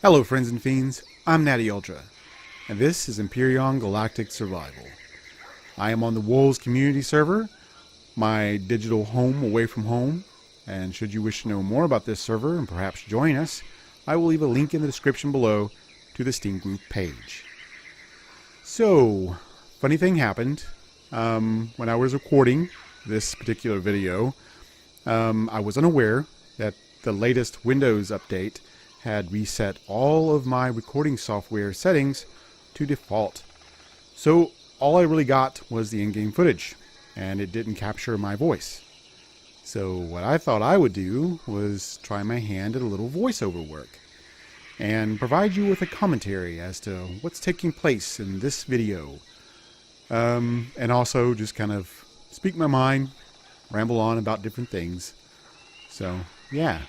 Hello friends and fiends, I'm Natty Ultra, and this is Empyrion Galactic Survival. I am on the Wolves community server, my digital home away from home, and should you wish to know more about this server and perhaps join us, I will leave a link in the description below to the Steam group page. So, funny thing happened. When I was recording this particular video, I was unaware that the latest Windows update had reset all of my recording software settings to default. So all I really got was the in-game footage, and it didn't capture my voice. So what I thought I would do was try my hand at a little voiceover work and provide you with a commentary as to what's taking place in this video. And also just kind of speak my mind, ramble on about different things. So yeah.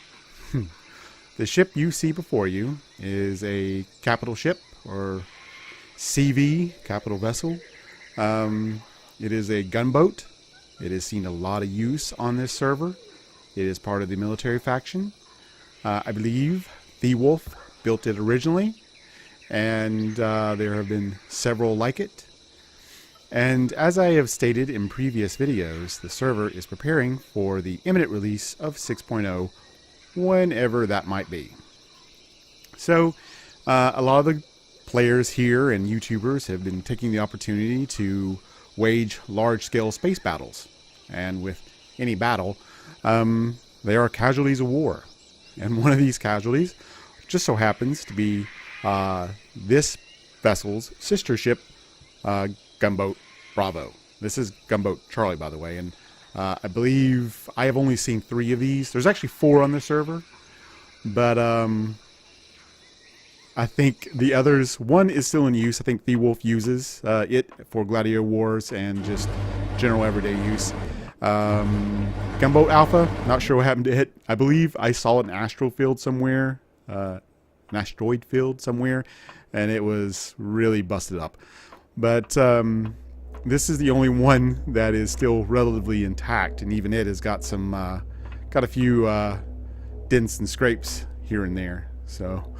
The ship you see before you is a capital ship, or CV, capital vessel. It is a gunboat. It has seen a lot of use on this server. It is part of the military faction. I believe Wolf built it originally, and there have been several like it. And as I have stated in previous videos, the server is preparing for the imminent release of 6.0, whenever that might be. So a lot of the players here and YouTubers have been taking the opportunity to wage large-scale space battles, and with any battle there are casualties of war, and one of these casualties just so happens to be this vessel's sister ship, Gunboat Bravo. This is Gunboat Charlie, by the way, and I believe I have only seen 3 of these. There's actually 4 on the server, but I think the others, one is still in use. I think Wolf uses it for gladiator wars and just general everyday use. Gunboat Alpha, not sure what happened to it. I believe I saw an asteroid field somewhere, and it was really busted up. But this is the only one that is still relatively intact, and even it has got some, got a few dents and scrapes here and there. So,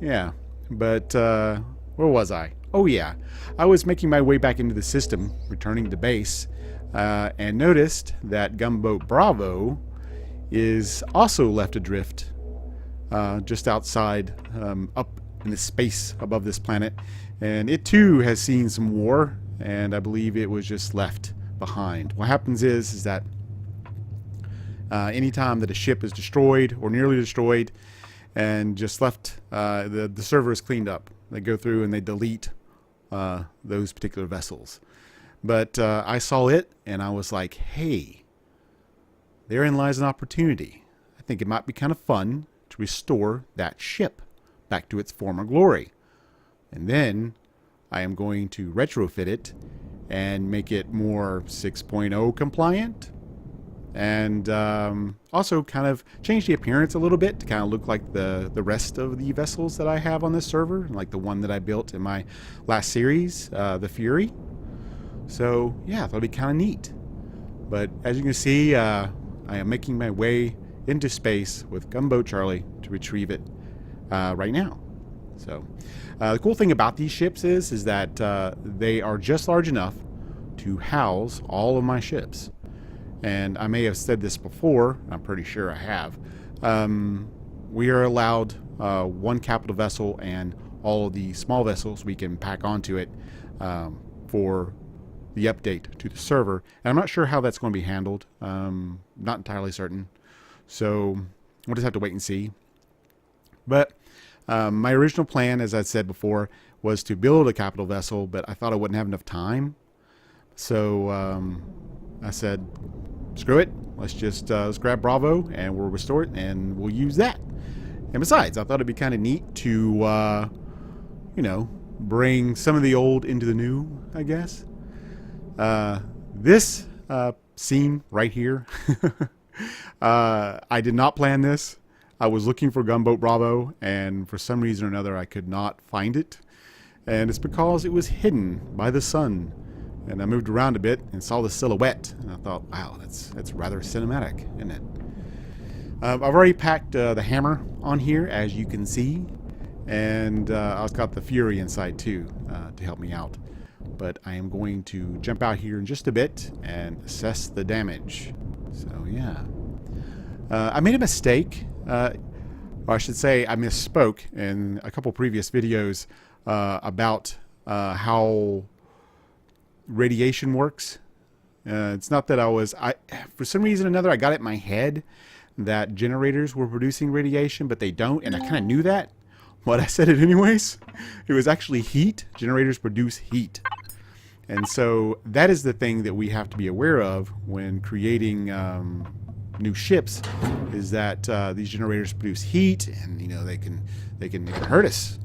yeah. But where was I? Oh yeah, I was making my way back into the system, returning to base, and noticed that Gunboat Bravo is also left adrift, just outside, up in the space above this planet, and it too has seen some war. And I believe it was just left behind. What happens is that anytime that a ship is destroyed or nearly destroyed and just left, the server is cleaned up. They go through and they delete those particular vessels. But I saw it and I was like, hey, therein lies an opportunity. I think it might be kind of fun to restore that ship back to its former glory. And then I am going to retrofit it and make it more 6.0 compliant, and also kind of change the appearance a little bit to kind of look like the rest of the vessels that I have on this server, like the one that I built in my last series, the Fury. So yeah, that'll be kind of neat. But as you can see, I am making my way into space with Gunboat Charlie to retrieve it right now. So the cool thing about these ships is that they are just large enough to house all of my ships. And I may have said this before, I'm pretty sure I have. We are allowed 1 capital vessel and all of the small vessels we can pack onto it for the update to the server. And I'm not sure how that's going to be handled. Not entirely certain. So we'll just have to wait and see. But my original plan, as I said before, was to build a capital vessel, but I thought I wouldn't have enough time. So I said, screw it. Let's grab Bravo and we'll restore it and we'll use that. And besides, I thought it'd be kind of neat to, you know, bring some of the old into the new, I guess. This scene right here, I did not plan this. I was looking for Gunboat Bravo, and for some reason or another I could not find it. And it's because it was hidden by the sun. And I moved around a bit and saw the silhouette, and I thought, wow, that's rather cinematic, isn't it? I've already packed the hammer on here, as you can see. And I've got the Fury inside too to help me out. But I am going to jump out here in just a bit and assess the damage. So yeah. I made a mistake. Or I should say I misspoke in a couple previous videos about how radiation works. It's not that for some reason or another, I got it in my head that generators were producing radiation, but they don't, and I kind of knew that, but I said it anyways. It was actually heat. Generators produce heat. And so that is the thing that we have to be aware of when creating new ships, is that these generators produce heat, and they can hurt us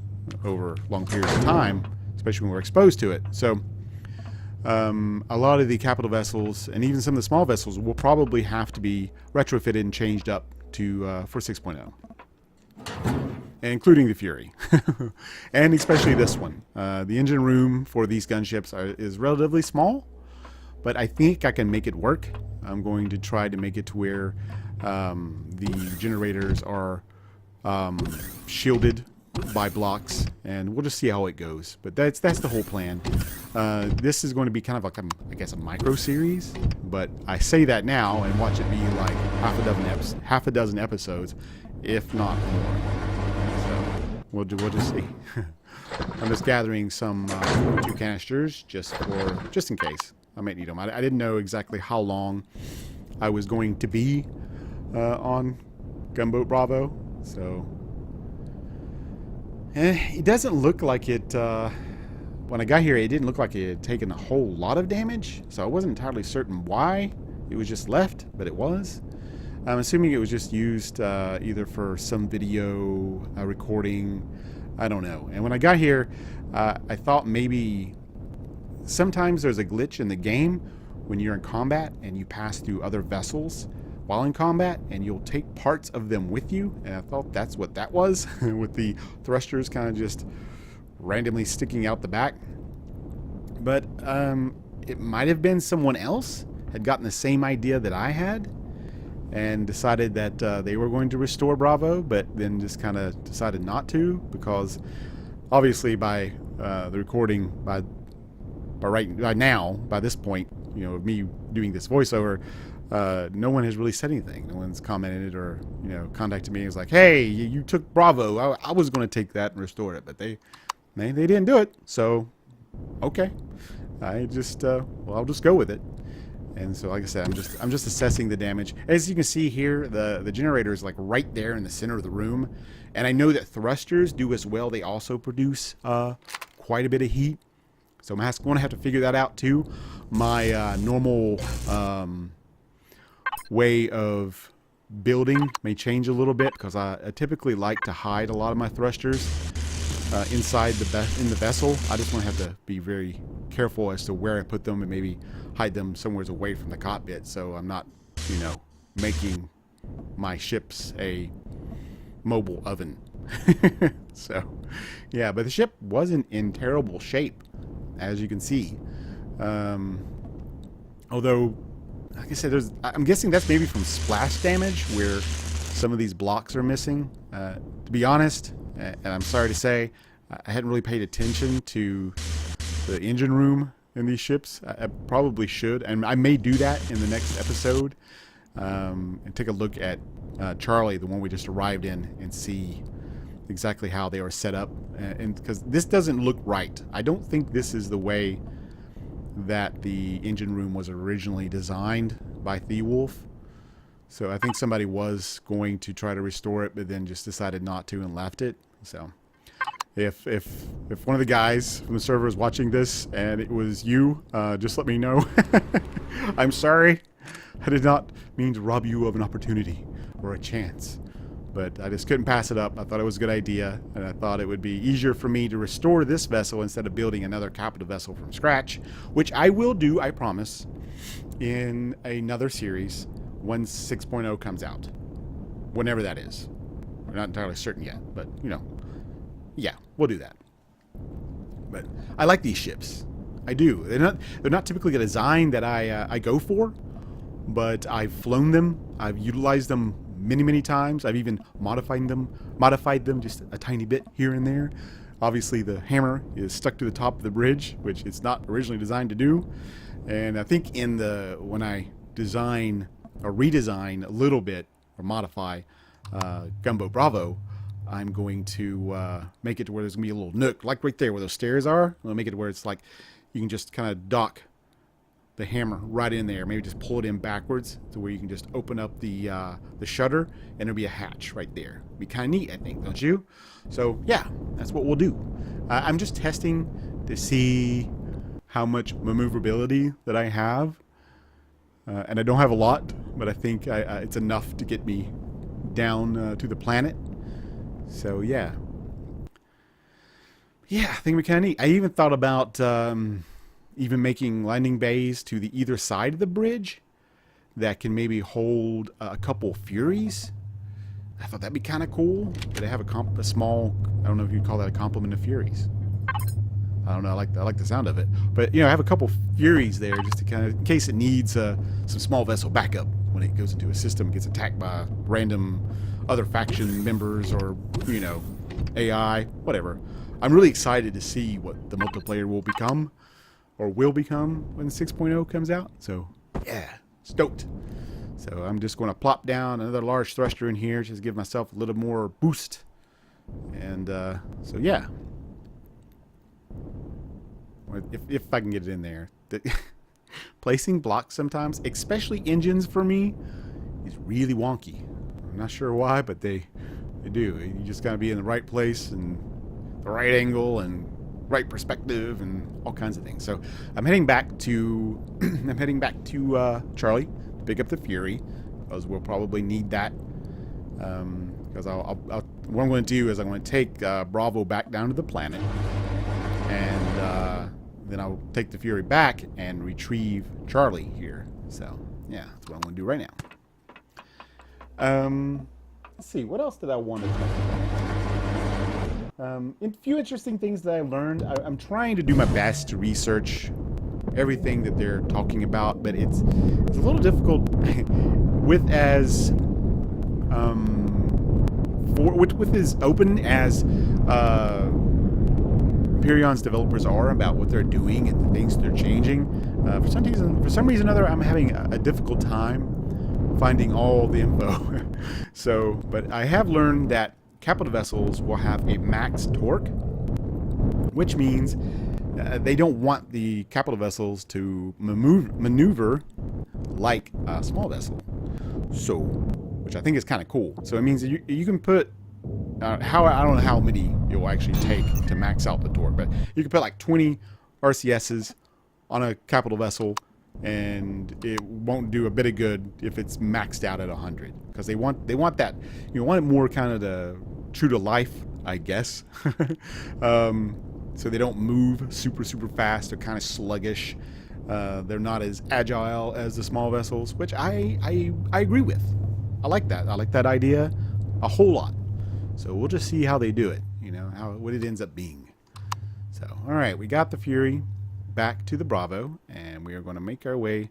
over long periods of time, especially when we're exposed to it. So a lot of the capital vessels and even some of the small vessels will probably have to be retrofitted and changed up to for 6.0, including the Fury, and especially this one. The engine room for these gunships is relatively small, but I think I can make it work. I'm going to try to make it to where the generators are shielded by blocks, and we'll just see how it goes. But that's the whole plan. This is going to be kind of like I guess a micro series, but I say that now and watch it be like half a dozen episodes, if not more. So we'll just see. I'm just gathering some 2 canisters just in case I might need them. I didn't know exactly how long I was going to be on Gunboat Bravo, so it doesn't look like it. When I got here, it didn't look like it had taken a whole lot of damage, so I wasn't entirely certain why it was just left, but it was. I'm assuming it was just used either for some video recording. I don't know. And when I got here, I thought maybe sometimes there's a glitch in the game when you're in combat and you pass through other vessels while in combat, and you'll take parts of them with you. And I thought that's what that was, with the thrusters kind of just randomly sticking out the back. But it might have been someone else had gotten the same idea that I had and decided that they were going to restore Bravo, but then just kind of decided not to, because obviously by the recording, by now, by this point, me doing this voiceover, no one has really said anything. No one's commented or contacted me. It was like, hey, you took Bravo. I was going to take that and restore it, but they didn't do it. So okay, I just I'll just go with it. And so, like I said, I'm just assessing the damage. As you can see here, the generator is like right there in the center of the room, and I know that thrusters do as well. They also produce quite a bit of heat, so I'm going to have to figure that out too. My normal way of building may change a little bit, because I typically like to hide a lot of my thrusters inside in the vessel. I just want to have to be very careful as to where I put them, and maybe hide them somewhere away from the cockpit, so I'm not, making my ships a mobile oven. So, yeah, but the ship wasn't in terrible shape, as you can see. Although, like I said, I'm guessing that's maybe from splash damage, where some of these blocks are missing. To be honest, and I'm sorry to say, I hadn't really paid attention to the engine room in these ships. I probably should, and I may do that in the next episode, and take a look at Charlie, the one we just arrived in, and see exactly how they were set up. And because this doesn't look right. I don't think this is the way that the engine room was originally designed by Theewolf. So I think somebody was going to try to restore it, but then just decided not to and left it. So if one of the guys from the server is watching this and it was you, just let me know. I'm sorry. I did not mean to rob you of an opportunity or a chance, but I just couldn't pass it up. I thought it was a good idea, and I thought it would be easier for me to restore this vessel instead of building another capital vessel from scratch, which I will do, I promise, in another series once 6.0 comes out, whenever that is. We're not entirely certain yet, but yeah, we'll do that. But I like these ships. I do. They're not typically a design that I go for, but I've flown them. I've utilized them many times. I've even modified them just a tiny bit here and there. Obviously, the hammer is stuck to the top of the bridge, which it's not originally designed to do. And I think when I design or redesign a little bit or modify Gunboat Bravo, I'm going to make it to where there's going to be a little nook, like right there where those stairs are. I'll make it to where it's like you can just kind of dock the hammer right in there. Maybe just pull it in backwards to where you can just open up the shutter and there'll be a hatch right there. It'll be kind of neat, I think, don't you? So yeah, that's what we'll do. I'm just testing to see how much maneuverability that I have. And I don't have a lot, but I think it's enough to get me down to the planet. So yeah. Yeah, I think we kind of neat. I even thought about even making landing bays to the either side of the bridge that can maybe hold a couple Furies. I thought that'd be kind of cool. But they have a small, I don't know if you'd call that a complement of Furies. I don't know. I like the sound of it. But I have a couple Furies there just to kind of, in case it needs some small vessel backup when it goes into a system, gets attacked by random other faction members or AI, whatever. I'm really excited to see what the multiplayer will become when 6.0 comes out. So yeah, stoked. So I'm just going to plop down another large thruster in here, just give myself a little more boost. And so yeah. If I can get it in there. Placing blocks sometimes, especially engines for me, is really wonky. I'm not sure why, but they do. You just gotta be in the right place and the right angle and right perspective and all kinds of things. So I'm heading back to Charlie to pick up the Fury, because we'll probably need that. Because what I'm going to do is I'm going to take Bravo back down to the planet, and then I'll take the Fury back and retrieve Charlie here. So yeah, that's what I'm going to do right now. Let's see, what else did I want to talk about? A few interesting things that I learned. I'm trying to do my best to research everything that they're talking about, but it's a little difficult with as open as Empyrion's developers are about what they're doing and the things they're changing. For some reason or other, I'm having a difficult time finding all the info. So, but I have learned that capital vessels will have a max torque, which means they don't want the capital vessels to maneuver like a small vessel. So, which I think is kind of cool. So it means that you can put I don't know how many you'll actually take to max out the torque, but you can put like 20 RCSs on a capital vessel, and it won't do a bit of good if it's maxed out at 100, because they want that, want it more kind of the true to life, I guess. So they don't move super fast. They're kind of sluggish. They're not as agile as the small vessels, which I agree with. I like that. I like that idea a whole lot. So we'll just see how they do it, what it ends up being. So, all right, we got the Fury back to the Bravo, and we are going to make our way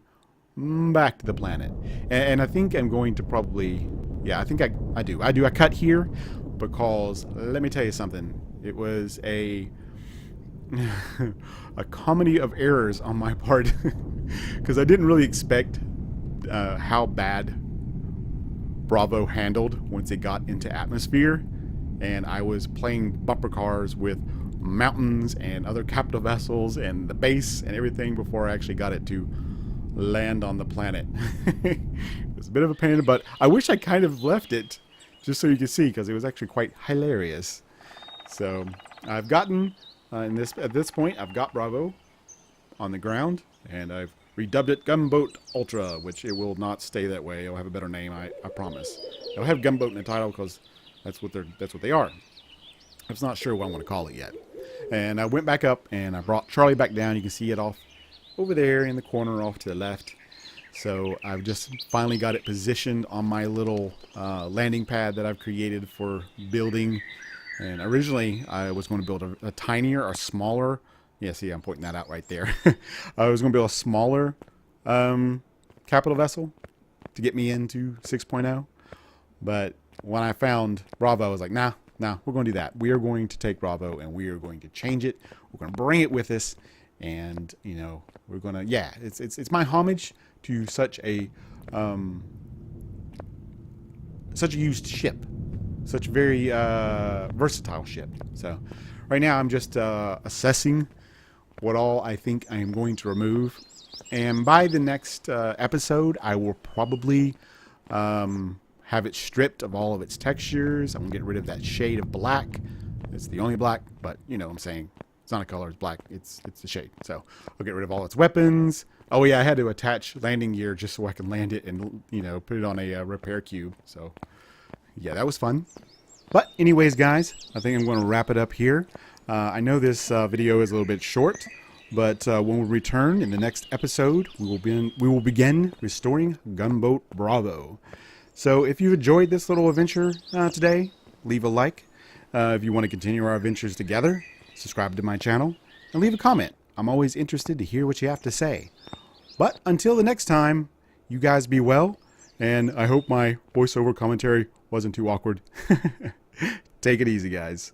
back to the planet. And I think I'm going to probably, I think I do. I cut here because, let me tell you something. It was a comedy of errors on my part, because I didn't really expect how bad Bravo handled once it got into atmosphere, and I was playing bumper cars with mountains and other capital vessels and the base and everything before I actually got it to land on the planet. It was a bit of a pain, but I wish I kind of left it just so you could see, because it was actually quite hilarious. So I've gotten at this point I've got Bravo on the ground, and I've redubbed it Gunboat Ultra, which it will not stay that way. It'll have a better name, I promise. It'll have Gunboat in the title because that's what they are. I'm just not sure what I want to call it yet. And I went back up and I brought Charlie back down. You can see it off over there in the corner off to the left. So I've just finally got it positioned on my little landing pad that I've created for building. And originally I was going to build a tinier or smaller. Yeah, see, I'm pointing that out right there. I was going to build a smaller capital vessel to get me into 6.0. But when I found Bravo, I was like, nah, we're going to do that. We are going to take Bravo and we are going to change it. We're going to bring it with us. And, you know, we're going to, yeah, it's my homage to such a used ship. Such a very versatile ship. So right now I'm just assessing what all I think I am going to remove. And by the next episode, I will probably have it stripped of all of its textures. I'm going to get rid of that shade of black. It's the only black, but you know what I'm saying. It's not a color, it's black. It's a shade. So I'll get rid of all its weapons. Oh yeah, I had to attach landing gear just so I can land it and, you know, put it on a repair cube. So yeah, that was fun. But anyways, guys, I think I'm going to wrap it up here. I know this video is a little bit short, but when we return in the next episode, we will begin restoring Gunboat Bravo. So if you enjoyed this little adventure today, leave a like. If you want to continue our adventures together, subscribe to my channel, and leave a comment. I'm always interested to hear what you have to say. But until the next time, you guys be well, and I hope my voiceover commentary wasn't too awkward. Take it easy, guys.